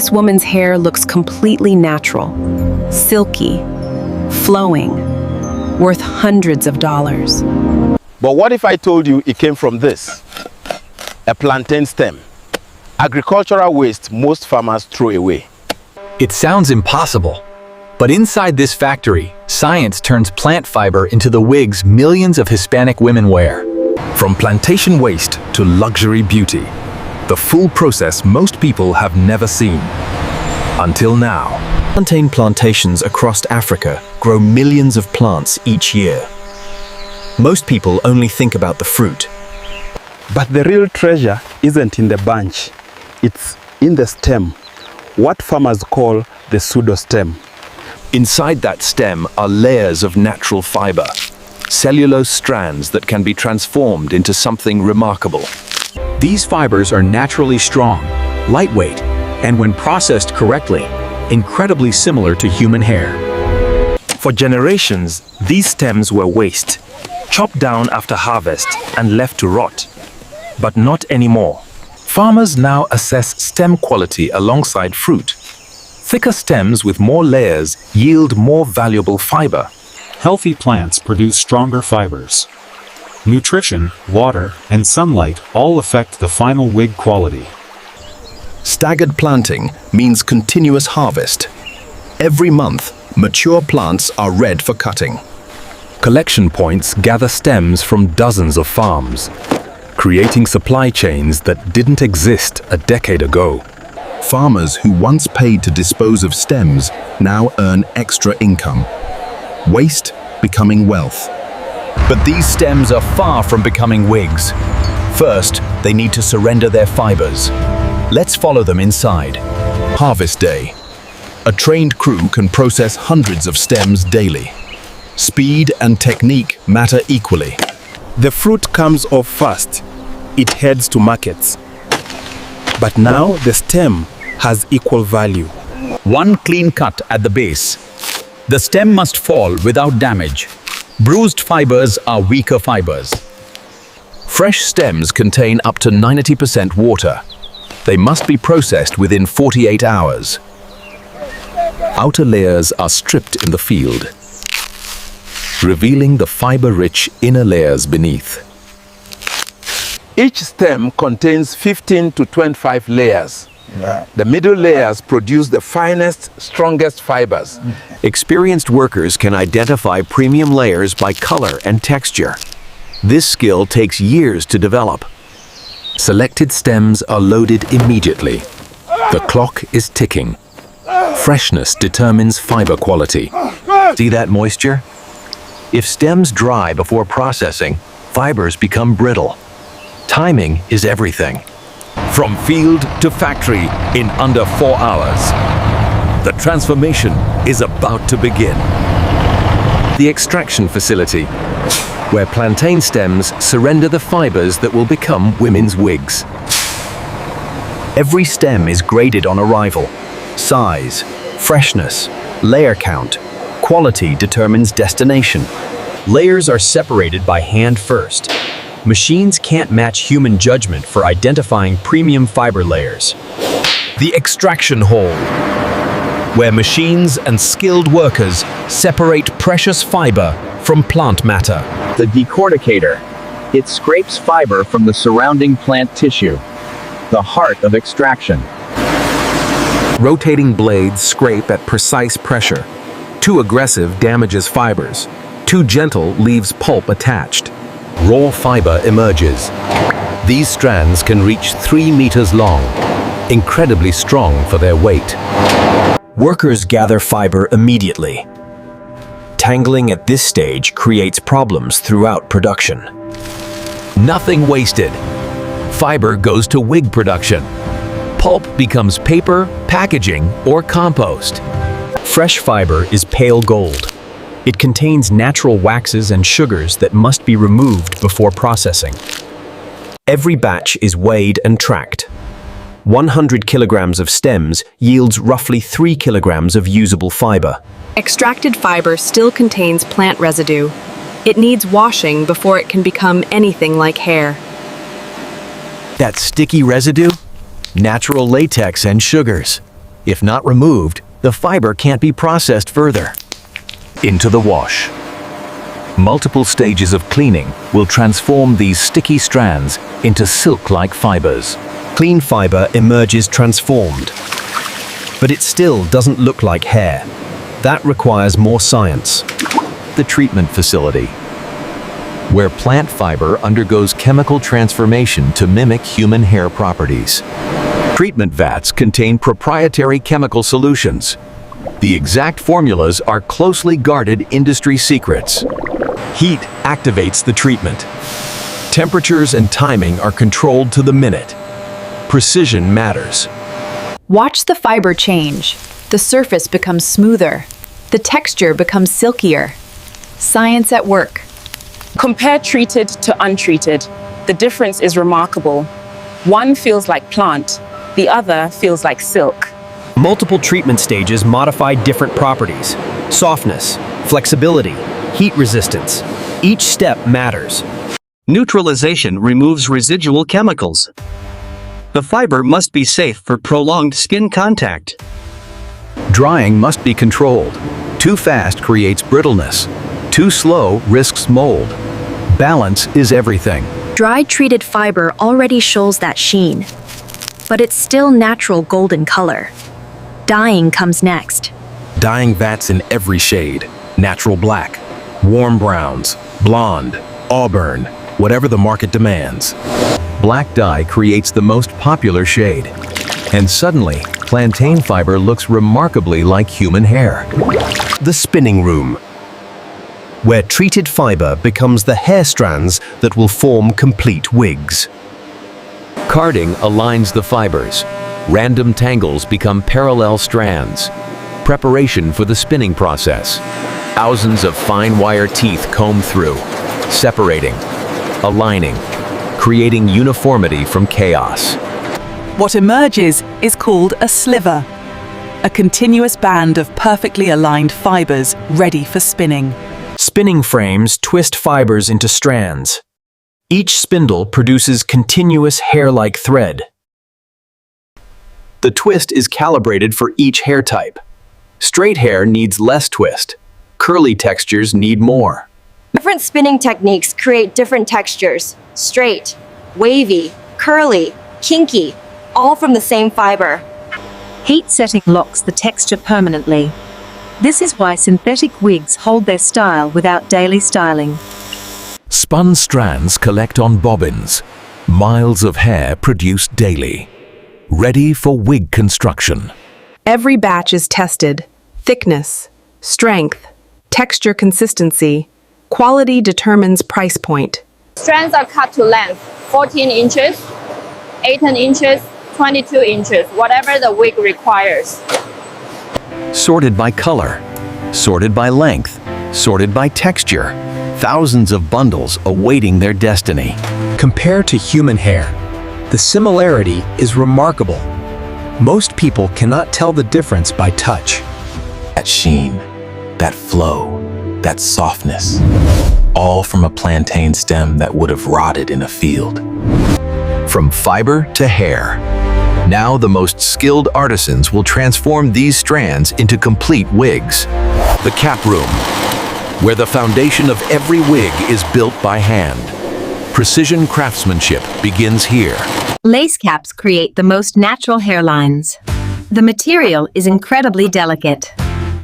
This woman's hair looks completely natural, silky, flowing, worth hundreds of dollars. But what if I told you it came from this? A plantain stem. Agricultural waste most farmers throw away. It sounds impossible, but inside this factory, science turns plant fiber into the wigs millions of Hispanic women wear. From plantation waste to luxury beauty, the full process most people have never seen. Until now. Plantain plantations across Africa grow millions of plants each year. Most people only think about the fruit. But the real treasure isn't in the bunch. It's in the stem, what farmers call the pseudostem. Inside that stem are layers of natural fiber, cellulose strands that can be transformed into something remarkable. These fibers are naturally strong, lightweight, and when processed correctly, incredibly similar to human hair. For generations, these stems were waste, chopped down after harvest and left to rot. But not anymore. Farmers now assess stem quality alongside fruit. Thicker stems with more layers yield more valuable fiber. Healthy plants produce stronger fibers. Nutrition, water, and sunlight all affect the final wig quality. Staggered planting means continuous harvest. Every month, mature plants are red for cutting. Collection points gather stems from dozens of farms, creating supply chains that didn't exist a decade ago. Farmers who once paid to dispose of stems now earn extra income. Waste becoming wealth. But these stems are far from becoming wigs. First, they need to surrender their fibers. Let's follow them inside. Harvest day. A trained crew can process hundreds of stems daily. Speed and technique matter equally. The fruit comes off fast. It heads to markets. But now the stem has equal value. One clean cut at the base. The stem must fall without damage. Bruised fibers are weaker fibers. Fresh stems contain up to 90% water. They must be processed within 48 hours. Outer layers are stripped in the field, revealing the fiber-rich inner layers beneath. Each stem contains 15 to 25 layers. The middle layers produce the finest, strongest fibers. Experienced workers can identify premium layers by color and texture. This skill takes years to develop. Selected stems are loaded immediately. The clock is ticking. Freshness determines fiber quality. See that moisture? If stems dry before processing, fibers become brittle. Timing is everything. From field to factory in under 4 hours. The transformation is about to begin. The extraction facility, where plantain stems surrender the fibers that will become women's wigs. Every stem is graded on arrival. Size, freshness, layer count, quality determines destination. Layers are separated by hand first. Machines can't match human judgment for identifying premium fiber layers. The extraction hall, where machines and skilled workers separate precious fiber from plant matter. The decorticator. It scrapes fiber from the surrounding plant tissue. The heart of extraction. Rotating blades scrape at precise pressure. Too aggressive damages fibers. Too gentle leaves pulp attached. Raw fiber emerges. These strands can reach 3 meters long, incredibly strong for their weight. Workers gather fiber immediately. Tangling at this stage creates problems throughout production. Nothing wasted. Fiber goes to wig production. Pulp becomes paper, packaging, or compost. Fresh fiber is pale gold. It contains natural waxes and sugars that must be removed before processing. Every batch is weighed and tracked. 100 kilograms of stems yields roughly 3 kilograms of usable fiber. Extracted fiber still contains plant residue. It needs washing before it can become anything like hair. That sticky residue? Natural latex and sugars. If not removed, the fiber can't be processed further. Into the wash. Multiple stages of cleaning will transform these sticky strands into silk-like fibers. Clean fiber emerges transformed. But it still doesn't look like hair. That requires more science. The treatment facility, where plant fiber undergoes chemical transformation to mimic human hair properties. Treatment vats contain proprietary chemical solutions. The exact formulas are closely guarded industry secrets. Heat activates the treatment. Temperatures and timing are controlled to the minute. Precision matters. Watch the fiber change. The surface becomes smoother. The texture becomes silkier. Science at work. Compare treated to untreated. The difference is remarkable. One feels like plant, the other feels like silk. Multiple treatment stages modify different properties. Softness, flexibility, heat resistance. Each step matters. Neutralization removes residual chemicals. The fiber must be safe for prolonged skin contact. Drying must be controlled. Too fast creates brittleness. Too slow risks mold. Balance is everything. Dry treated fiber already shows that sheen, but it's still natural golden color. Dyeing comes next. Dyeing vats in every shade. Natural black, warm browns, blonde, auburn, whatever the market demands. Black dye creates the most popular shade. And suddenly, plantain fiber looks remarkably like human hair. The spinning room, where treated fiber becomes the hair strands that will form complete wigs. Carding aligns the fibers. Random tangles become parallel strands. Preparation for the spinning process. Thousands of fine wire teeth comb through, separating, aligning, creating uniformity from chaos. What emerges is called a sliver, a continuous band of perfectly aligned fibers ready for spinning. Spinning frames twist fibers into strands. Each spindle produces continuous hair-like thread. The twist is calibrated for each hair type. Straight hair needs less twist. Curly textures need more. Different spinning techniques create different textures. Straight, wavy, curly, kinky, all from the same fiber. Heat setting locks the texture permanently. This is why synthetic wigs hold their style without daily styling. Spun strands collect on bobbins. Miles of hair produced daily. Ready for wig construction. Every batch is tested. Thickness, strength, texture consistency. Quality determines price point. Strands are cut to length, 14 inches, 18 inches, 22 inches, whatever the wig requires. Sorted by color, sorted by length, sorted by texture. Thousands of bundles awaiting their destiny. Compared to human hair, the similarity is remarkable. Most people cannot tell the difference by touch. That sheen, that flow, that softness, all from a plantain stem that would have rotted in a field. From fiber to hair. Now the most skilled artisans will transform these strands into complete wigs. The cap room, where the foundation of every wig is built by hand. Precision craftsmanship begins here. Lace caps create the most natural hairlines. The material is incredibly delicate.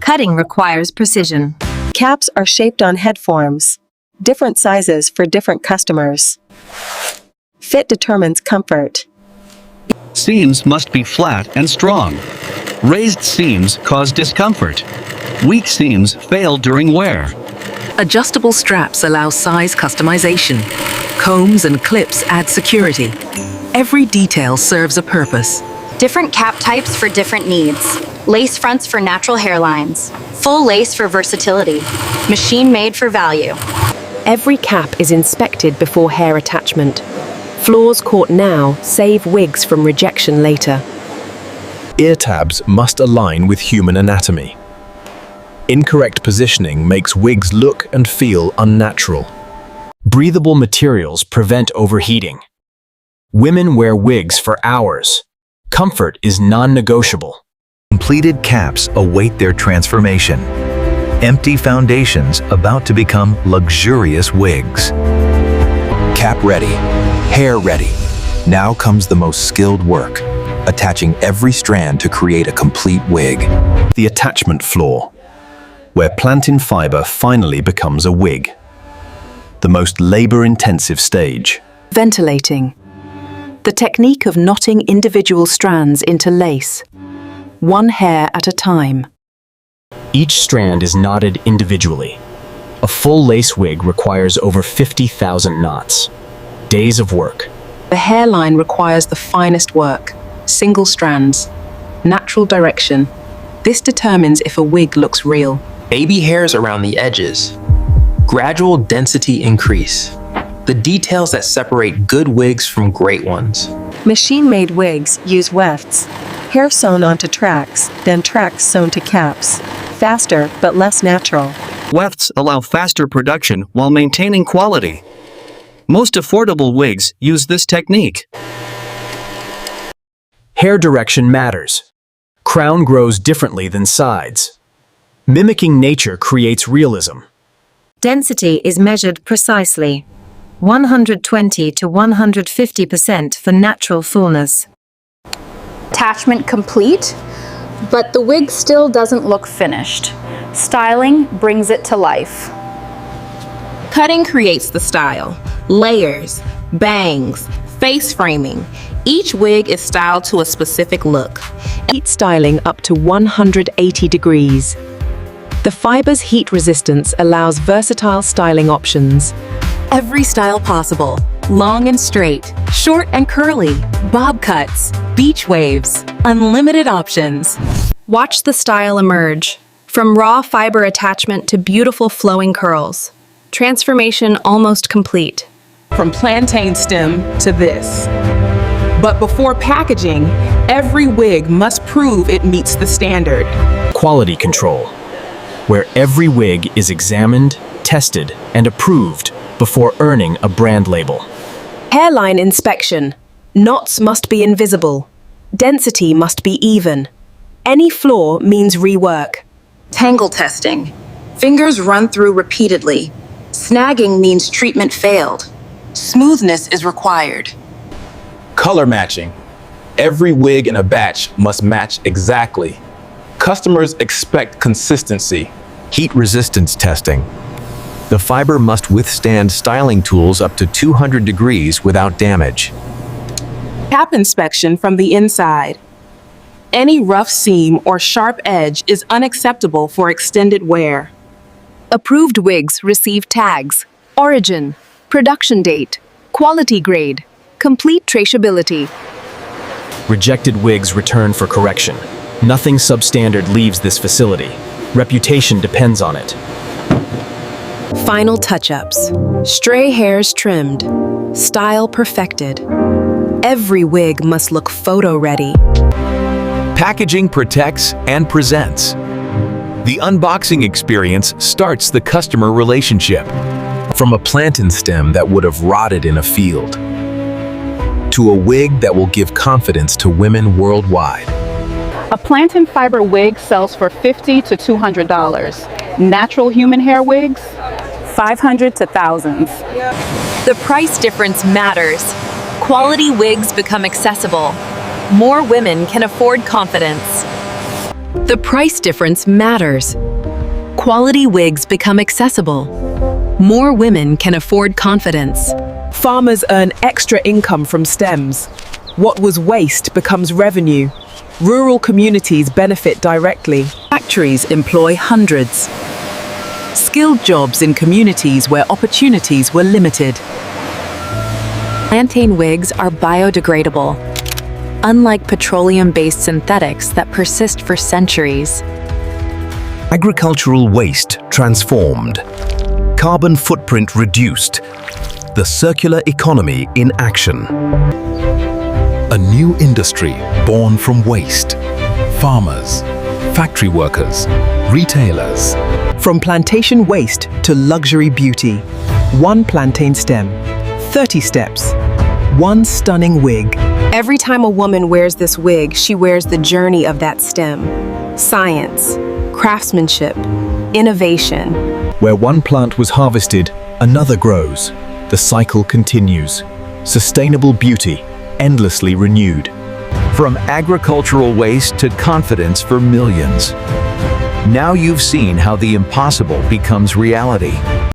Cutting requires precision. Caps are shaped on head forms. Different sizes for different customers. Fit determines comfort. Seams must be flat and strong. Raised seams cause discomfort. Weak seams fail during wear. Adjustable straps allow size customization. Combs and clips add security. Every detail serves a purpose. Different cap types for different needs. Lace fronts for natural hairlines. Full lace for versatility. Machine made for value. Every cap is inspected before hair attachment. Flaws caught now save wigs from rejection later. Ear tabs must align with human anatomy. Incorrect positioning makes wigs look and feel unnatural. Breathable materials prevent overheating. Women wear wigs for hours. Comfort is non-negotiable. Completed caps await their transformation. Empty foundations about to become luxurious wigs. Cap ready, hair ready. Now comes the most skilled work, attaching every strand to create a complete wig. The attachment floor, where plantain fiber finally becomes a wig. The most labor-intensive stage. Ventilating. The technique of knotting individual strands into lace, one hair at a time. Each strand is knotted individually. A full lace wig requires over 50,000 knots. Days of work. The hairline requires the finest work, single strands, natural direction. This determines if a wig looks real. Baby hairs around the edges. Gradual density increase. The details that separate good wigs from great ones. Machine-made wigs use wefts. Hair sewn onto tracks, then tracks sewn to caps. Faster, but less natural. Wefts allow faster production while maintaining quality. Most affordable wigs use this technique. Hair direction matters. Crown grows differently than sides. Mimicking nature creates realism. Density is measured precisely. 120 to 150% for natural fullness. Attachment complete, but the wig still doesn't look finished. Styling brings it to life. Cutting creates the style. Layers, bangs, face framing. Each wig is styled to a specific look. Heat styling up to 180 degrees. The fiber's heat resistance allows versatile styling options. Every style possible. Long and straight, short and curly, bob cuts, beach waves, unlimited options. Watch the style emerge. From raw fiber attachment to beautiful flowing curls. Transformation almost complete. From plantain stem to this. But before packaging, every wig must prove it meets the standard. Quality control, where every wig is examined, tested, and approved before earning a brand label. Hairline inspection. Knots must be invisible. Density must be even. Any flaw means rework. Tangle testing. Fingers run through repeatedly. Snagging means treatment failed. Smoothness is required. Color matching. Every wig in a batch must match exactly. Customers expect consistency. Heat resistance testing. The fiber must withstand styling tools up to 200 degrees without damage. Cap inspection from the inside. Any rough seam or sharp edge is unacceptable for extended wear. Approved wigs receive tags, origin, production date, quality grade, complete traceability. Rejected wigs return for correction. Nothing substandard leaves this facility. Reputation depends on it. Final touch-ups. Stray hairs trimmed. Style perfected. Every wig must look photo-ready. Packaging protects and presents. The unboxing experience starts the customer relationship. From a plantain stem that would have rotted in a field, to a wig that will give confidence to women worldwide. A plantain fiber wig sells for $50 to $200. Natural human hair wigs, $500 to thousands. The price difference matters. Quality wigs become accessible. More women can afford confidence. The price difference matters. Quality wigs become accessible. More women can afford confidence. Farmers earn extra income from stems. What was waste becomes revenue. Rural communities benefit directly. Factories employ hundreds. Skilled jobs in communities where opportunities were limited. Plantain wigs are biodegradable. Unlike petroleum-based synthetics that persist for centuries. Agricultural waste transformed. Carbon footprint reduced. The circular economy in action. A new industry born from waste. Farmers, factory workers, retailers. From plantation waste to luxury beauty. One plantain stem, 30 steps, one stunning wig. Every time a woman wears this wig, she wears the journey of that stem. Science, craftsmanship, innovation. Where one plant was harvested, another grows. The cycle continues. Sustainable beauty, endlessly renewed. From agricultural waste to confidence for millions. Now you've seen how the impossible becomes reality.